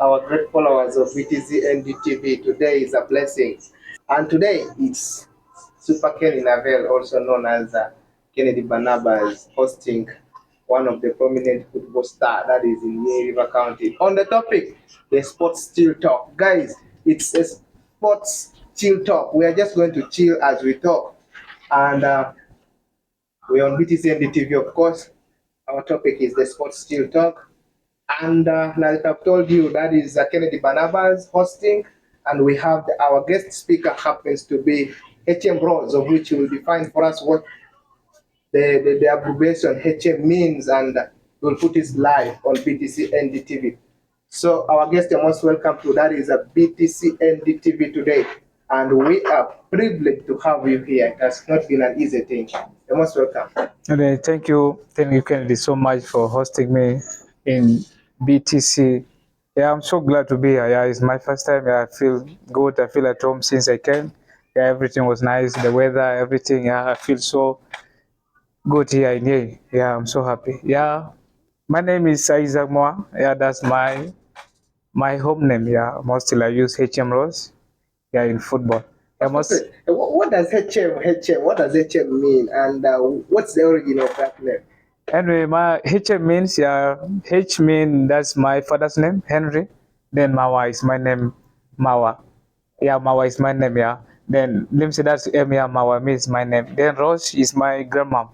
our great followers of BTC ND TV. Today is a blessing. And today it's Super Kenny Navel, also known as Kennedy Barnabas, hosting one of the prominent football star that is in Nye River County. On the topic, the sports chill talk. Guys, it's a sports chill talk. We are just going to chill as we talk. And we're on BTC ND TV, of course. Our topic is the sports chill talk. And like I've told you, that is Kennedy Barnabas hosting, and we have our guest speaker happens to be HM Rose, of which you will define for us what the abbreviation HM means, and we'll put his live on BTC ND TV. So our guest you're most welcome to that is a BTC ND TV today, and we are privileged to have you here. It has not been an easy thing. You're most welcome. Okay, thank you, Kennedy, so much for hosting me in BTC. Yeah, I'm so glad to be here. Yeah, it's my first time. Yeah, I feel good. I feel at home since I came. Yeah, everything was nice. The weather, everything. Yeah, I feel so good here in here. Yeah, I'm so happy. Yeah, my name is Isaac Moa. Yeah, that's my home name. Yeah, mostly I use HM Rose. Yeah, in football. Yeah, most. What does HM? What does HM mean, and what's the origin of that name? Anyway, my HM means, yeah, H mean that's my father's name, Henry. Then Mawa is my name, Mawa. Yeah, Mawa is my name, yeah. Then let me say that's M, yeah, Mawa means my name. Then Rose is my grandma.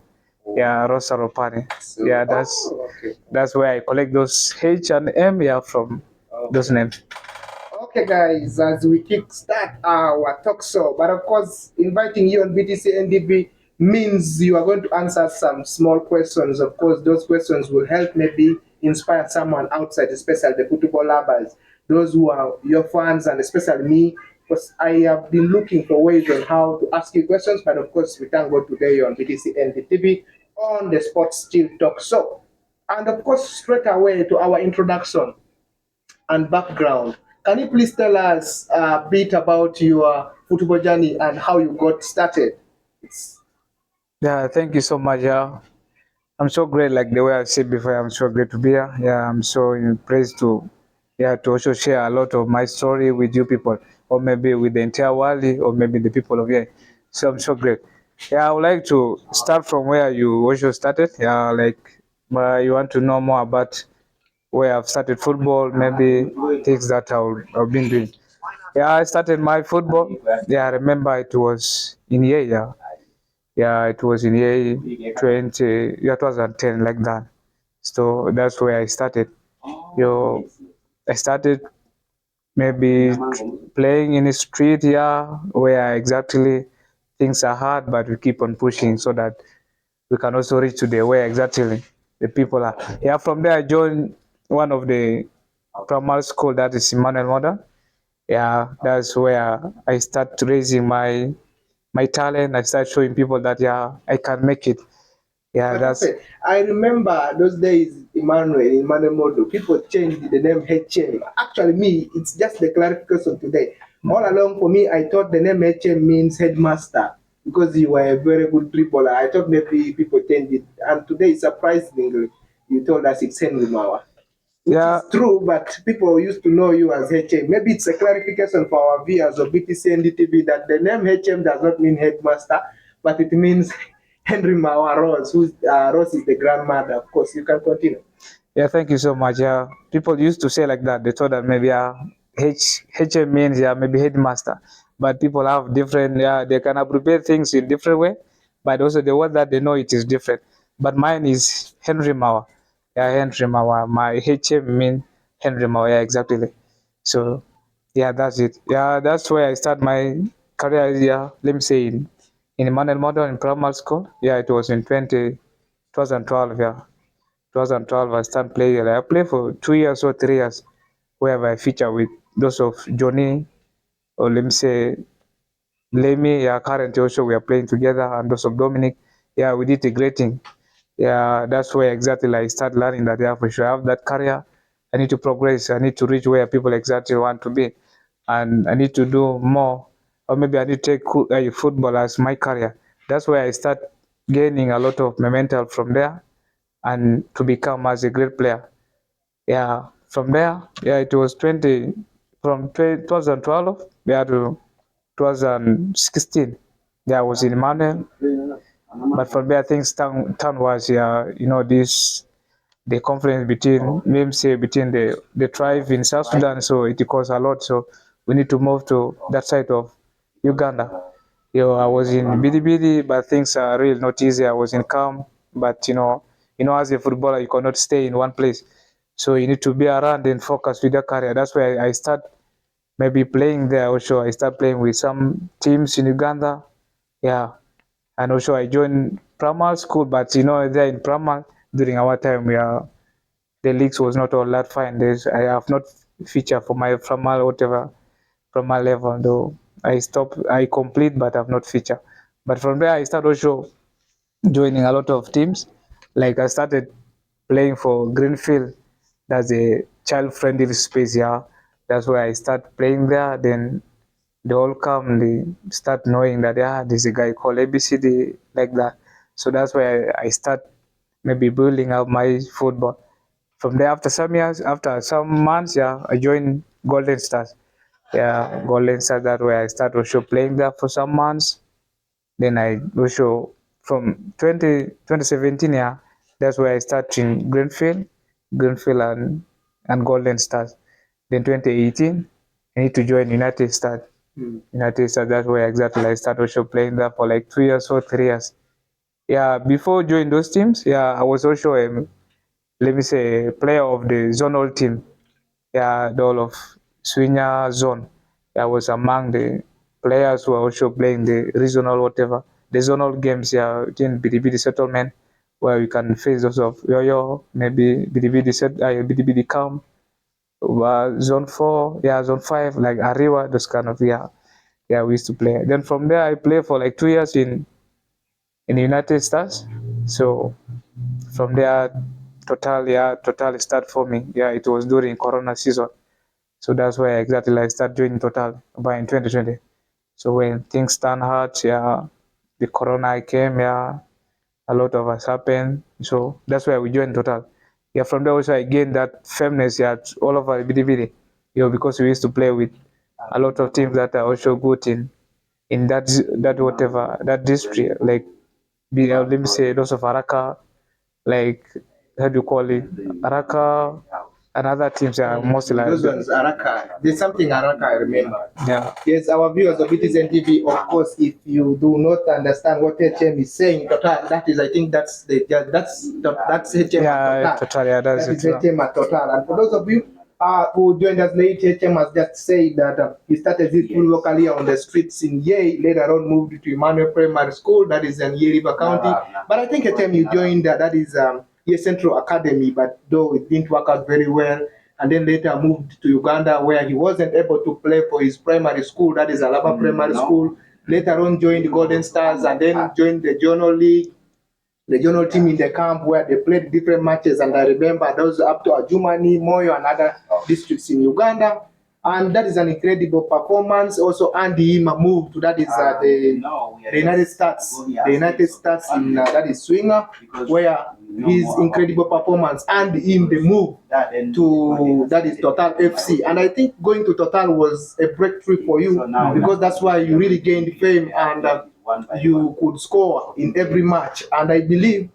Yeah, Rosa Ropani. So, Yeah, okay. that's where I collect those H and M, yeah, from those names. Okay, guys, as we kickstart our talk show, but of course, inviting you on BTC NDB means you are going to answer some small questions. Of course, those questions will help maybe inspire someone outside, especially the football lovers, those who are your fans, and especially me, because I have been looking for ways on how to ask you questions. But of course, we thank God today you're on BTC NDTV on the Sports Still Talk Show. And of course, straight away to our introduction and background. Can you please tell us a bit about your football journey and how you got started? It's, Yeah, thank you so much. Yeah, I'm so great, like the way I said before, I'm so great to be here. Yeah, I'm so impressed to, yeah, to also share a lot of my story with you people, or maybe with the entire world, or maybe the people of here. So I'm so great. Yeah, I would like to start from where you also started. Yeah, like you want to know more about where I've started football, maybe things that I've been doing. Yeah, I started my football. Yeah, I remember it was in here. Yeah, yeah, it was in year 20, yeah, 2010, like that. So that's where I started. Yo, I started maybe playing in the street, yeah, where exactly things are hard, but we keep on pushing so that we can also reach to the where exactly the people are. Yeah, from there I joined one of the primary school that is Emmanuel Modern. Yeah, that's where I start raising my talent. I start showing people that yeah, I can make it. Yeah, that's I remember those days, Emmanuel Modo, people changed the name HM. Actually, me, it's just the clarification today. All along for me, I thought the name HM means headmaster because you were a very good dribbler. I thought maybe people changed it. And today, surprisingly, you told us it's Henry Mawa. Which yeah, is true, but people used to know you as HM. Maybe it's a clarification for our viewers of BTC NDTV that the name HM does not mean headmaster, but it means Henry Mawa Rose, who's Rose is the grandmother. Of course, you can continue. yeah. Thank you so much. Yeah, people used to say like that. They thought that maybe HM means yeah maybe headmaster, but people have different yeah they can abbreviate things in different way, but also the word that they know it is different. But mine is Henry Mawa. Yeah, Henry Mawa. My HM mean Henry Mawa. Yeah, exactly. So yeah, that's it. Yeah, that's where I start my career. Yeah, let me say in Emmanuel Modern in primary school. Yeah, it was in 2012. Yeah, 2012 I started playing. I played for 2 years or 3 years, where I feature with those of Johnny or let me say Lemmy. Yeah, currently also we are playing together, and those of Dominic. Yeah, we did a great thing. Yeah, that's where exactly I start learning that yeah for sure I have that career. I need to progress. I need to reach where people exactly want to be, and I need to do more, or maybe I need to take football as my career. That's where I start gaining a lot of momentum from there, and to become as a great player. Yeah, from there, yeah, it was 2012, yeah, to 2016. Yeah, I was in Emmanuel, but from there things turn was, yeah, this the conflict between, maybe say, between the tribe in South Sudan, so it caused a lot. So we need to move to that side of Uganda. I was in Bidi, but things are really not easy. I was in camp, but as a footballer, you cannot stay in one place. So you need to be around and focus with your career. That's why I start maybe playing there. Also, I start playing with some teams in Uganda. Yeah, and also I joined primary school, but there in primary during our time, the leagues was not all that fine. I have not featured for my primary whatever primary level, though I complete, but I've not featured. But from there I started also joining a lot of teams. Like I started playing for Greenfield. That's a child friendly space here. That's where I start playing there. Then they all come, they start knowing that, yeah, there's a guy called ABCD, like that. So that's why I start maybe building up my football. From there, after some years, after some months, yeah, I joined Golden Stars. Yeah, Golden Stars, that way I start also playing there for some months. Then I also, from 2017, yeah, that's where I start in Greenfield and Golden Stars. Then 2018, I need to join United Stars. United Stars, that's where exactly I started also playing there for like 2 years or 3 years. Yeah, before joining those teams, yeah, I was also let me say, player of the zonal team. Yeah, the whole of Swinya zone. I was among the players who are also playing the regional whatever, the zonal games, yeah, in Bidi settlement, where we can face those of Yoyo, maybe Bidi Camp, zone 4, yeah, zone 5, like Ariwa, those kind of, yeah, we used to play. Then from there, I played for like 2 years in the United States. So from there, total start for me. Yeah, it was during Corona season. So that's why exactly I started joining Total by in 2020. So when things turn hard, yeah, the Corona came, yeah, a lot of us happened. So that's why we joined Total. Yeah, from there also I gained that firmness, yeah, all over BDBD. Because we used to play with a lot of teams that are also good in that whatever that district, like let me say those of Araka, like how do you call it, Araka, and other teams are mostly like Those ones, Araka. There's something Araka I remember. yeah. Yes, our viewers of BTC ND TV, of course, if you do not understand what HM is saying, Total, that is, I think that's HM Yeah, at Total. totally. Yeah, that's That is it. HM at Total. And for those of you who joined us late, HM has just said that he started his full career on the streets in Yei, later on moved to Emmanuel Primary School, that is in Yei River County. But I think HM you joined that is Yei Central Academy, but though it didn't work out very well, and then later moved to Uganda where he wasn't able to play for his primary school, that is Alaba Primary School. Later on joined the Golden Stars and then joined the Journal League, the journal team in the camp where they played different matches. And I remember those up to Ajumani, Moyo, and other districts in Uganda. And that is an incredible performance. Also, Andy Ima moved to that is the United States. The United States in that is Swinger, where his incredible performance and in the move to that is Total FC. And I think going to Total was a breakthrough for you because that's why you really gained fame and you could score in every match. And I believe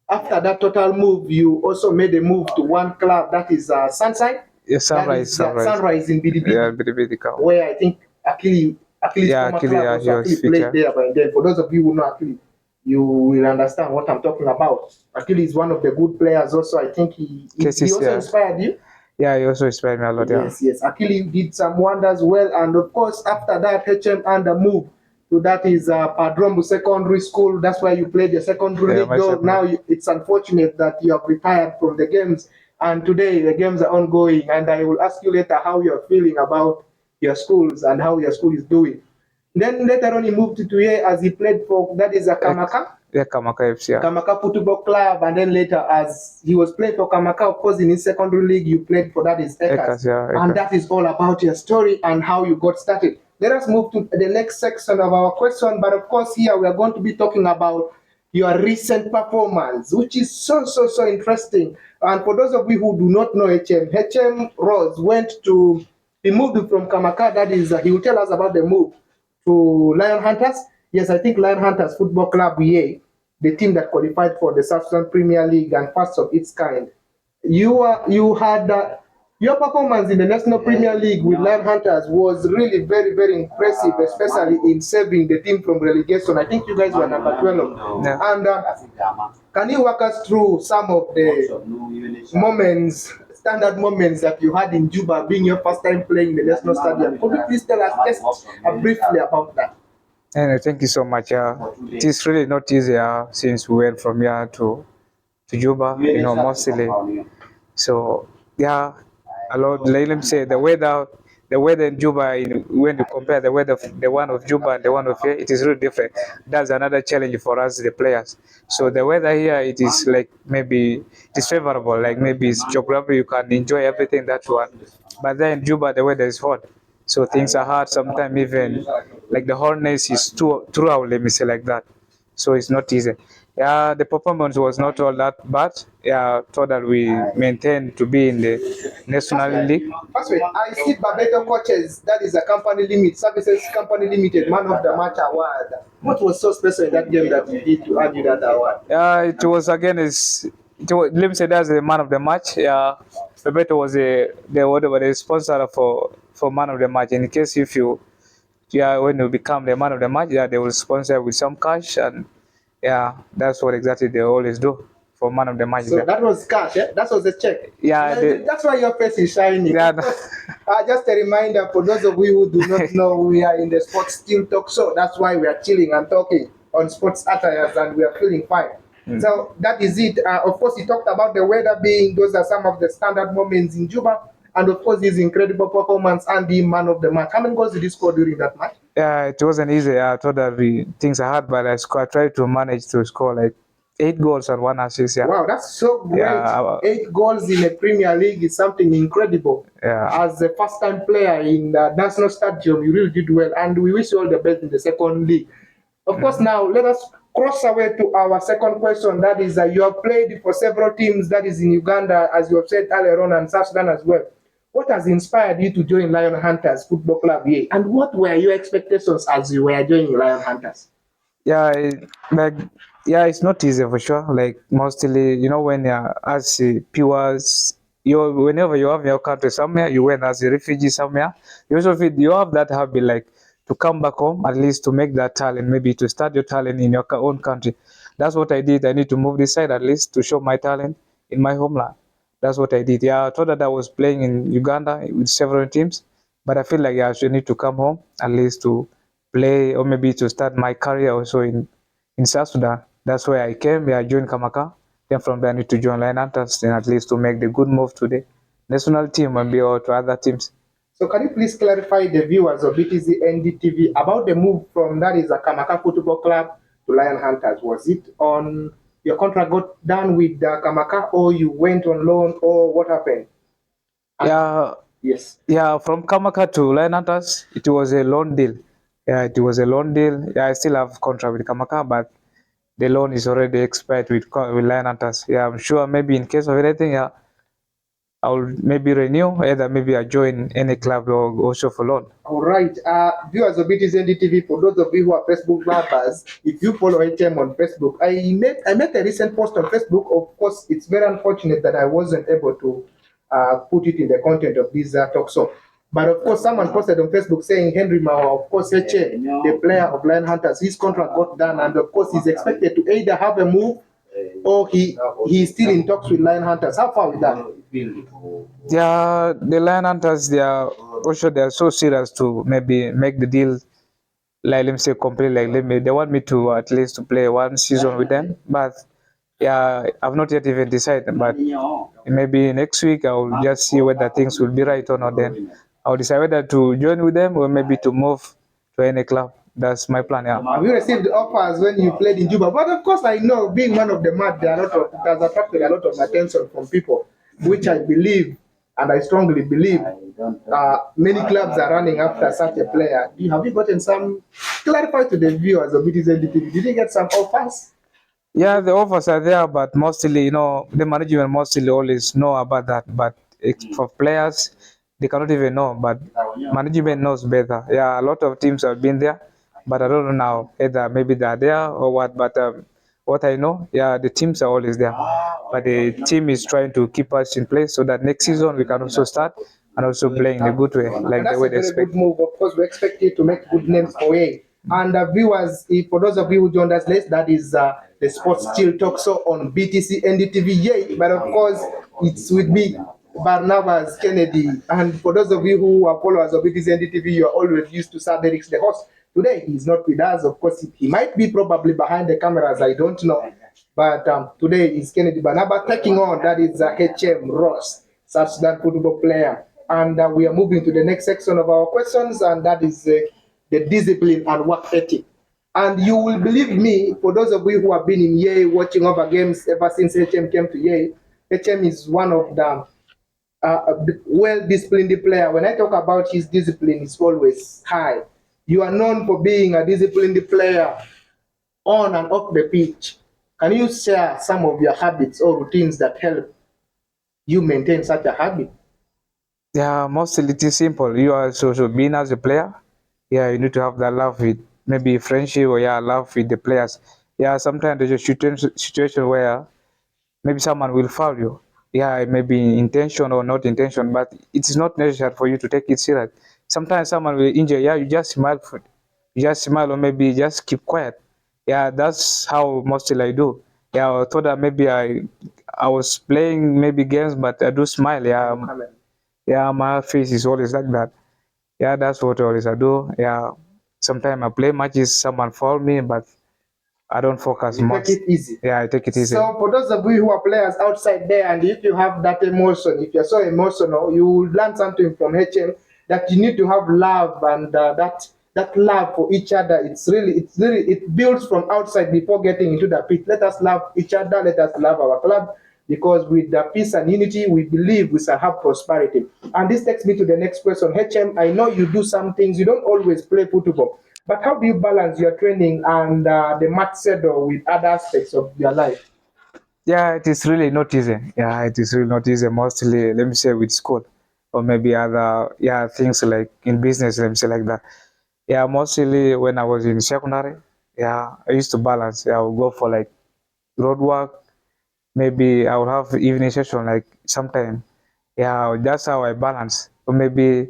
after that Total move, you also made a move to one club that is Sunshine. Yeah, Sunrise, Sunrise in BDB, yeah, BDB count. where I think Achilles Yeah, former Achilles, club yeah, also he was Achilles played featured. there. But then, for those of you who know Achilles, you will understand what I'm talking about. Achilles is one of the good players. Also, I think he Cases, also yeah. inspired you. Yeah, he also inspired me a lot. Yes, yes. Achilles did some wonders well, and of course, after that, HM and the move to that is Padrombu Secondary School. That's why you played the secondary league. Though now it's unfortunate that you have retired from the games, and today the games are ongoing. And I will ask you later how you're feeling about your schools and how your school is doing. Then later on, he moved to here as he played for that is a Kamaka. Yeah, Kamaka FC. Yeah. Kamaka Football Club, and then later as he was playing for Kamaka, of course, in his secondary league, you played for that is Ekas. Yeah, and that is all about your story and how you got started. Let us move to the next section of our question, but of course, here we are going to be talking about your recent performance, which is so interesting. And for those of you who do not know HM Rose went to, he moved from Kamaka, that is, he will tell us about the move to Lion Hunters. Yes, I think Lion Hunters Football Club, yeah, the team that qualified for the South Sudan Premier League and first of its kind. You had your performance in the National Premier League with Lion Hunters was really very impressive, especially in saving the team from relegation. I think you guys were number 12. Yeah. And can you walk us through some of the moments, standard moments that you had in Juba, being your first time playing in the National Stadium? Could you please tell us just briefly about that? And thank you so much. It is really not easy since we went from here to Juba, mostly. So yeah, a lot. Like, let me say the weather in Juba. When you compare the weather, the one of Juba and the one of here, it is really different. That's another challenge for us, the players. So the weather here, it is like maybe it is favorable. Like maybe it's geography, you can enjoy everything that you want. But then in Juba, the weather is hot. So things are hard. Sometimes even like the hotness is too throughout. Let me say like that. So it's not easy. Yeah, the performance was not all that bad. Yeah, so that we maintained to be in the National League. First, wait, I see Barbados Coaches, that is a company limit, services company limited, man of the match award. What was so special in that game that you did to earn you that award? Yeah, it was again let me say that's the man of the match. Yeah, Bebeto was the sponsor for man of the match. In case if you when you become the man of the match, yeah, they will sponsor with some cash, and yeah, that's what exactly they always do for man of the match. So that was cash, yeah? That was a check. Yeah, that's why your face is shining. Yeah, just a reminder for those of you who do not know, we are in the Sports Still Talk Show. That's why we are chilling and talking on sports attires, and we are feeling fine. So that is it. Of course, he talked about the weather being, those are some of the standard moments in Juba. And of course, his incredible performance and the man of the match. How many goals did he score during that match? Yeah, it wasn't easy. I thought that things are hard, but I tried to manage to score like 8 goals and 1 assist. Yeah. Wow, that's so great. Yeah, 8 goals in a Premier League is something incredible. Yeah. As a first-time player in the National Stadium, you really did well, and we wish you all the best in the second league. Of course, now let us cross away to our second question. That is, you have played for several teams, that is in Uganda, as you have said earlier on, and South Sudan as well. What has inspired you to join Lion Hunters Football Club here? And what were your expectations as you were joining Lion Hunters? Yeah, it's not easy for sure. Like mostly, when you're as PWAs, whenever you have your country somewhere, you went as a refugee somewhere, you also feel you have that habit like to come back home at least to make that talent, maybe to start your talent in your own country. That's what I did. I need to move this side at least to show my talent in my homeland. That's what I did. Yeah, I thought that I was playing in Uganda with several teams, but I feel like I should need to come home at least to play or maybe to start my career also in South Sudan. That's why I came. I joined Kamaka. Then from there I need to join Lion Hunters and at least to make the good move to the national team and be or to other teams. So can you please clarify the viewers of BTC ND TV about the move from that is a Kamaka Football Club to Lion Hunters? Was it on your contract got done with Kamaka, or you went on loan, or what happened? Yeah. Yes. Yeah, from Kamaka to Lion Hunters, it was a loan deal. Yeah, it was a loan deal. Yeah, I still have contract with Kamaka, but the loan is already expired with Lion Hunters. Yeah, I'm sure maybe in case of anything, yeah, I'll maybe renew, either maybe I join any club or also for loan. All right. Viewers of BTC ND TV, for those of you who are Facebook lovers, if you follow HM on Facebook, I made a recent post on Facebook. Of course, it's very unfortunate that I wasn't able to put it in the content of this talk show. But of course, someone posted on Facebook saying Henry Mao, of course, HM, the player of Lion Hunters, his contract got done, and of course, he's expected to either have a move or he's still in talks with Lion Hunters. How far with that? Yeah, the Lion Hunters, they are so serious to maybe make the deal. Like let me say complete. They want me to at least to play 1 season with them, but yeah, I've not yet even decided. But maybe next week I'll just see whether things will be right or not. Then I'll decide whether to join with them or maybe to move to any club. That's my plan. Yeah. Have you received offers when you played in Juba? But of course, I know being one of the match, it has attracted a lot of attention from people, which I believe and I strongly believe many clubs are running after such a player. Have you gotten some? Clarify to the viewers of BTC ND TV. Did you get some offers? Yeah, the offers are there, but mostly, the management mostly always know about that. But for players, they cannot even know. But management knows better. Yeah, a lot of teams have been there, but I don't know now either maybe they're there or what. But what I know, yeah, the teams are always there. But the team is trying to keep us in place so that next season we can also start and also play in a good way, like And the that's way a they very expect. good move. Of course, we expect you to make good names for you. And viewers, if, for those of you who joined us late, that is the Sports Chill Talk Show on BTC ND TV. Yay! But of course, it's with me, Barnabas Kennedy. And for those of you who are followers of BTC ND TV, you are always used to Sir Derek, the host. Today, he's not with us. Of course, he might be probably behind the cameras. I don't know. But today is Kennedy Banaba taking on, that is HM Ross, such that football player. And we are moving to the next section of our questions, and that is the discipline and work ethic. And you will believe me, for those of you who have been in Yale watching over games ever since HM came to Yale, HM is one of the well-disciplined player. When I talk about his discipline, it's always high. You are known for being a disciplined player on and off the pitch. Can you share some of your habits or routines that help you maintain such a habit? Yeah, mostly it is simple. You are so being as a player, yeah, you need to have that love with maybe friendship or yeah, love with the players. Yeah, sometimes there's a situation where maybe someone will foul you. Yeah, it may be intention or not intention, but it is not necessary for you to take it serious. Sometimes someone will injure. Yeah, you just smile you just smile or maybe just keep quiet. Yeah, that's how mostly I do. Yeah, I thought that maybe I was playing maybe games, but I do smile. Yeah, yeah, my face is always like that. Yeah, that's what always I do. Yeah, sometimes I play matches, someone foul me, but I don't focus You much. take it easy. Yeah, I take it easy. So for those of you who are players outside there, and if you have that emotion, if you're so emotional, you will learn something from HM, that you need to have love, and that love for each other. It's really it builds from outside before getting into the pit. Let us love each other. Let us love our club, because with the peace and unity, we believe we shall have prosperity. And this takes me to the next question. HM, I know you do some things. You don't always play football, but how do you balance your training and the match schedule with other aspects of your life? Yeah, it is really not easy. Yeah, it is really not easy. Mostly, let me say, with school or maybe other yeah things like in business. Let me say like that. Yeah, mostly when I was in secondary. Yeah, I used to balance. Yeah, I would go for like road work. Maybe I would have evening session like sometime. Yeah, that's how I balance. Or maybe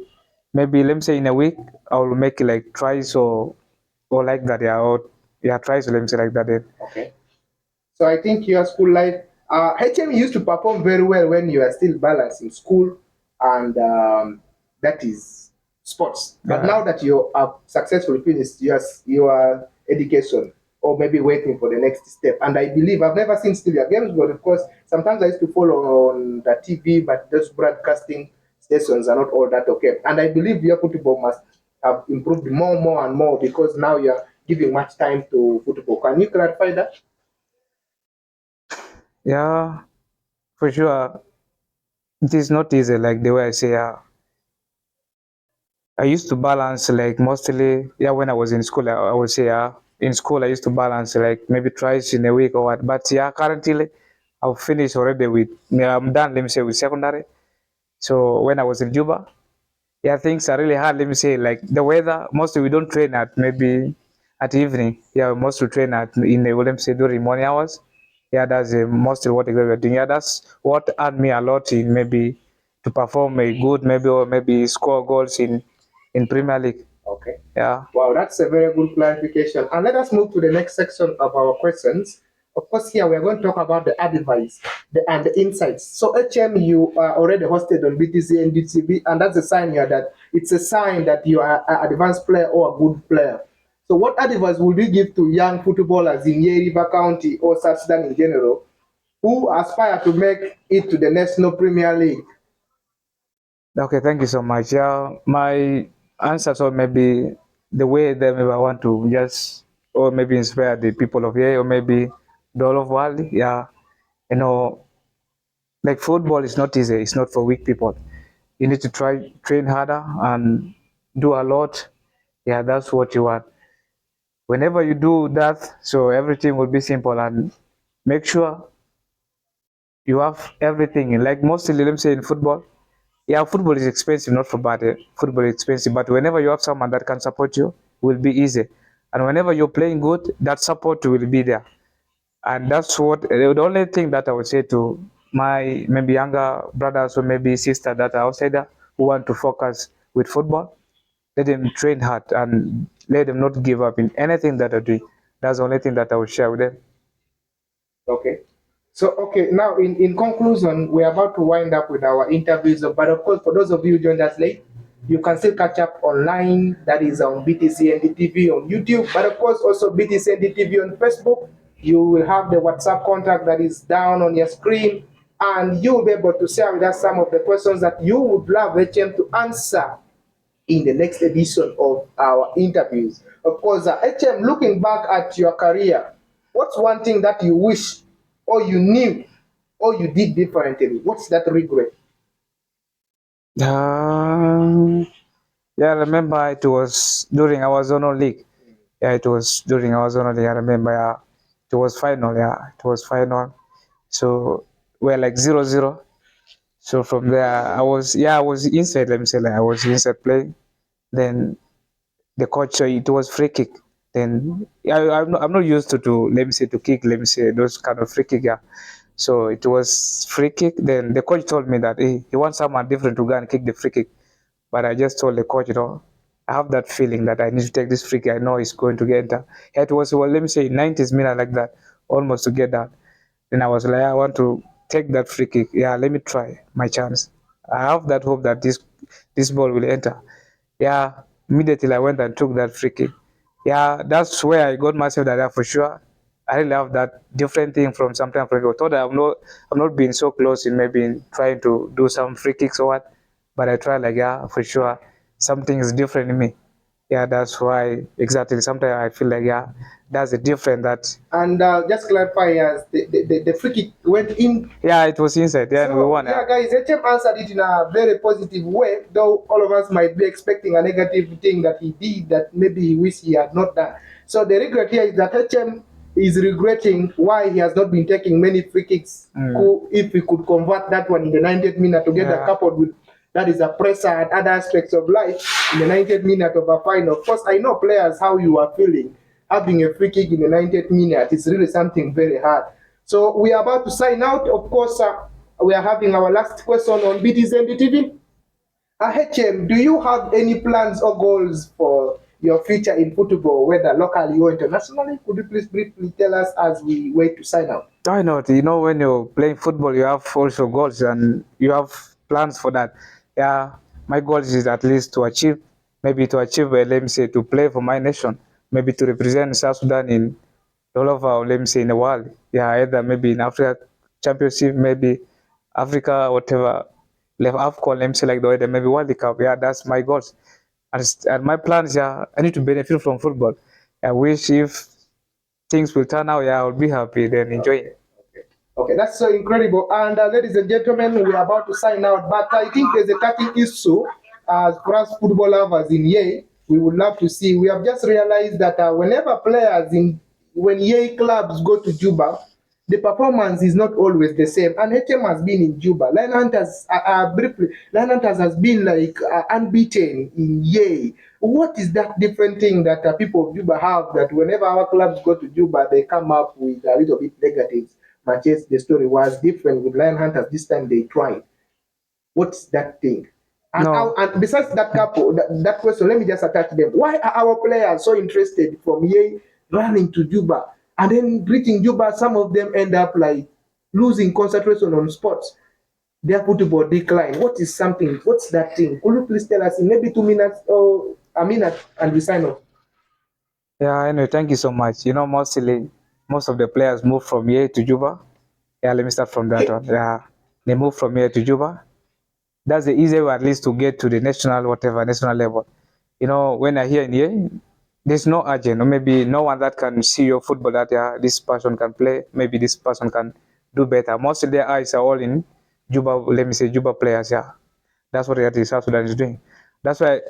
let me say in a week I will make it like twice or like that. Yeah, or yeah twice. Let me say like that. Yeah. Okay. So I think your school life, HM used to perform very well when you are still balancing school and that is sports. But Yeah. now that you have successfully finished your education, or maybe waiting for the next step, and I believe I've never seen still your games, but of course sometimes I used to follow on the TV, but those broadcasting stations are not all that okay. And I believe your football must have improved more and more, because now you're giving much time to football. Can you clarify that? Yeah, for sure. It is not easy like the way I say. I used to balance like mostly yeah when I was in school. I would say in school I used to balance like maybe twice in a week or what. But yeah, currently I've finished already with. Yeah, I'm done. Let me say with secondary. So when I was in Juba, yeah, things are really hard. Let me say like the weather. Mostly we don't train at maybe at evening. Yeah, we mostly train at in the let me say during morning hours. Yeah, that's mostly what we're doing. Yeah, that's what earned me a lot in maybe to perform a good maybe or maybe score goals in Premier League. Okay. Yeah. Wow, that's a very good clarification. And let us move to the next section of our questions. Of course, here we are going to talk about the advice and the insights. So, HM, you are already hosted on BTC and DTV, and that's a sign here that it's a sign that you are an advanced player or a good player. So, what advice would you give to young footballers in Yei River County or South Sudan in general who aspire to make it to the National Premier League? Okay, thank you so much. Yeah, my answers or maybe the way that maybe I want to just or maybe inspire the people of here or maybe the whole of world. Yeah, you know, like football is not easy. It's not for weak people. You need to try train harder and do a lot. Yeah, that's what you want. Whenever you do that, so everything will be simple and make sure you have everything. Like mostly, let me say in football, yeah, football is expensive, not for bad. Football is expensive, but whenever you have someone that can support you, will be easy. And whenever you're playing good, that support will be there. And that's what the only thing that I would say to my maybe younger brothers or maybe sister that are outsider who want to focus with football. Let them train hard and let them not give up in anything that they do. That's the only thing that I would share with them. Okay. So, okay, now in conclusion, we're about to wind up with our interviews. But of course, for those of you who joined us late, you can still catch up online. That is on BTC ND TV on YouTube. But of course, also BTC ND TV on Facebook. You will have the WhatsApp contact that is down on your screen. And you will be able to share with us some of the questions that you would love HM to answer in the next edition of our interviews. Of course, HM, looking back at your career, what's one thing that you wish or you knew or you did differently? What's that regret? Um, yeah, I remember it was during our zonal league. Yeah, it was during our zonal league. I remember it was final. Yeah, it was final. So we're like 0-0. So from there, I was inside. Let me say, like I was inside playing. Then the coach, it was free kick. Then I'm not used to let me say to kick. Let me say those kind of free kick. Yeah. So it was free kick. Then the coach told me that he wants someone different to go and kick the free kick. But I just told the coach, I have that feeling that I need to take this free kick. I know it's going to get that. It was, well, let me say 90th minute like that, almost to get that. Then I was like, I want to take that free kick. Yeah, let me try my chance. I have that hope that this ball will enter. Yeah, immediately I went and took that free kick. Yeah, that's where I got myself that for sure. I really have that different thing from sometimes from people. Thought that I'm not being so close in maybe in trying to do some free kicks or what. But I try like yeah, for sure. Something is different in me. Yeah, that's why exactly sometimes I feel like yeah, that's a different that And just clarify, as the free kick went in. yeah, it was inside. Yeah, and we So, won. yeah, Yeah. guys, HM answered it in a very positive way, though all of us might be expecting a negative thing that he did that maybe he wish he had not done. So, the regret here is that HM is regretting why he has not been taking many free kicks. If he could convert that one in the 90th minute together, Yeah. coupled with that is a pressure and other aspects of life in the 90th minute of a final. Of course, I know players how you are feeling. Having a free kick in the 90th minute is really something very hard. So we are about to sign out. Of course, we are having our last question on BTC ND TV. HM, do you have any plans or goals for your future in football, whether locally or internationally? Could you please briefly tell us as we wait to sign out? Why not? You know, when you're playing football, you have also goals and you have plans for that. Yeah, my goals is at least to achieve, maybe to achieve, let me say, to play for my nation, maybe to represent South Sudan in all over, let me say, in the world. Yeah, either maybe in Africa Championship, maybe Africa, whatever, left AFCON, let me say, like the way they maybe World Cup. Yeah, that's my goals. And my plans, yeah, I need to benefit from football. I wish if things will turn out, yeah, I'll be happy, then enjoy it. Okay, that's so incredible. And ladies and gentlemen, we are about to sign out, but I think there's a cutting issue as for us football lovers in Yei. We would love to see. We have just realized that whenever players when Yei clubs go to Juba, the performance is not always the same. And HM has been in Juba. Lion Hunters, briefly, Lion Hunters has been like unbeaten in Yei. What is that different thing that people of Juba have that whenever our clubs go to Juba, they come up with a little bit negatives? But yes, the story was different with Lion Hunters. This time they tried. What's that thing? No, And besides that couple, that question, let me just attach them. Why are our players so interested from here running to Juba? And then reaching Juba, some of them end up like losing concentration on sports. Their football decline. What is something? What's that thing? Could you please tell us in maybe 2 minutes or a minute and we sign off? yeah, anyway, thank you so much. You know, most of the players move from here to Juba. Yeah, let me start from that one. Yeah, they move from here to Juba. That's the easy way at least to get to the national, whatever, national level. You know, when I hear in here, there's no agent or maybe no one that can see your football that yeah, this person can play, maybe this person can do better. Most of their eyes are all in Juba, let me say Juba players, yeah. That's what the South Sudan is doing. That's why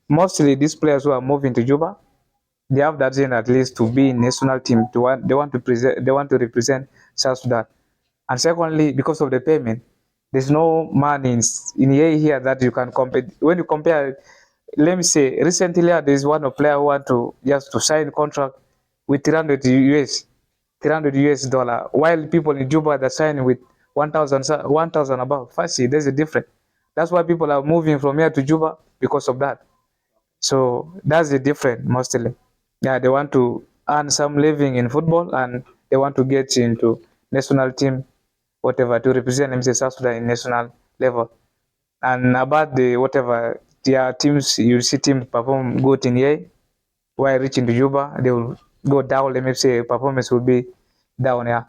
mostly these players who are moving to Juba, They have that zone at least to be in national team. They want to represent South Sudan. And secondly, because of the payment, there's no money in here that you can compare. When you compare, let me say, recently there's one player who want to just to sign contract with 300 US, 300 US dollar, while people in Juba that sign with 1,000 above. Firstly, there's a difference. That's why people are moving from here to Juba because of that. So that's the difference mostly. Yeah, they want to earn some living in football and they want to get into national team, whatever, to represent themselves South Sudan in national level. And about the whatever, their teams, you see teams perform good in here, while reaching to Juba, they will go down. Let me say performance will be down. Yeah,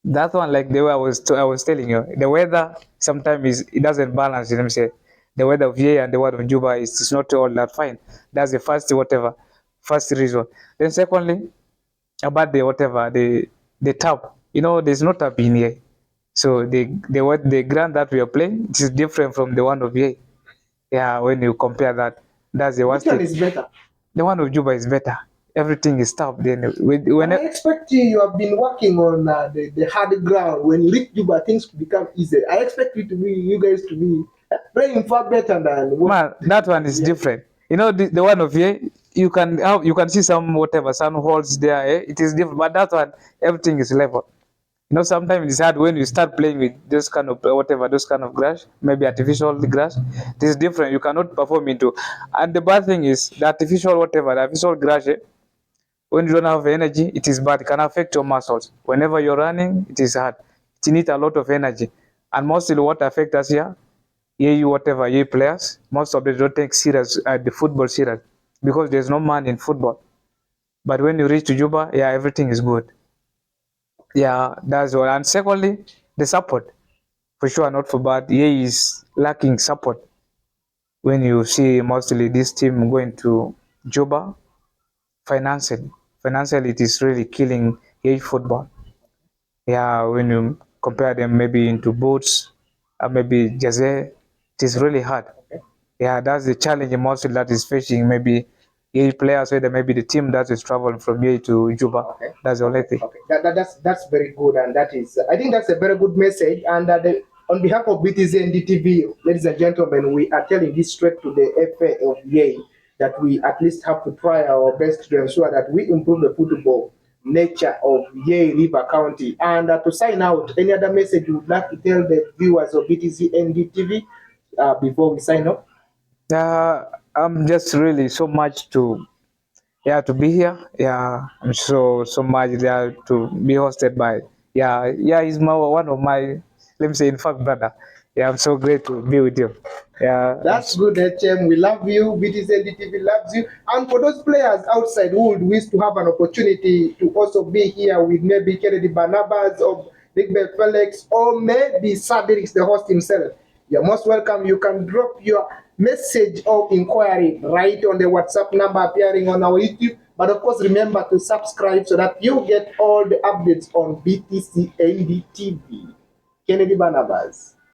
that one like the way I was telling you, the weather sometimes is it doesn't balance. Let me say the weather of here and the weather of Juba is not all that fine. That's the first whatever, first reason. Then secondly, about the whatever the tap, there's no tap in here. So the ground that we are playing it is different from the one of here. Yeah, when you compare that, that's the Which worst one thing. is better? The one of Juba is better. Everything is tough. Then when I expect you have been working on the hard ground. When you reach Juba, things become easy. I expect you guys to be playing far better than what. man, that one is Yeah. different. The one of here, you can see some whatever some holes there. It is different, but that one everything is level. Sometimes it's hard when you start playing with this kind of whatever, those kind of grass, maybe artificial grass. It is different. You cannot perform into. And the bad thing is the artificial whatever, the artificial grass. When you don't have energy, it is bad. It can affect your muscles. Whenever you're running, it is hard. It needs a lot of energy. And mostly what affects us here, you whatever, you players, most of them don't take serious the football serious because there's no money in football. But when you reach to Juba, yeah, everything is good. Yeah, that's all. And secondly, the support. For sure, not for bad. He is lacking support. When you see mostly this team going to Juba financially. Financially, it is really killing Yei football. Yeah, when you compare them maybe into boats, maybe Jaze, it is really hard. Yeah, that's the challenge mostly that is facing maybe Yei players, whether maybe the team that is traveling from Yei to Juba. Okay. That's the only thing. Okay. That's very good, and that is I think that's a very good message. And on behalf of BTC ND TV, ladies and gentlemen, we are telling this straight to the FA of Yei that we at least have to try our best to ensure that we improve the football nature of Yei River County. And to sign out, any other message you would like to tell the viewers of BTC ND TV before we sign off? I'm just really so much to be here. Yeah, I'm so much there to be hosted by. Yeah, he's one of my, let me say, in fact, brother. Yeah, I'm so great to be with you. Yeah, That's good, HM. We love you. BTC TV loves you. And for those players outside who would wish to have an opportunity to also be here with maybe Kennedy Barnabas or Big Bell Felix or maybe Sadirix, the host himself, you're most welcome. You can drop your message of inquiry right on the WhatsApp number appearing on our YouTube. But of course, remember to subscribe so that you get all the updates on BTC ND TV. Kennedy Barnabas.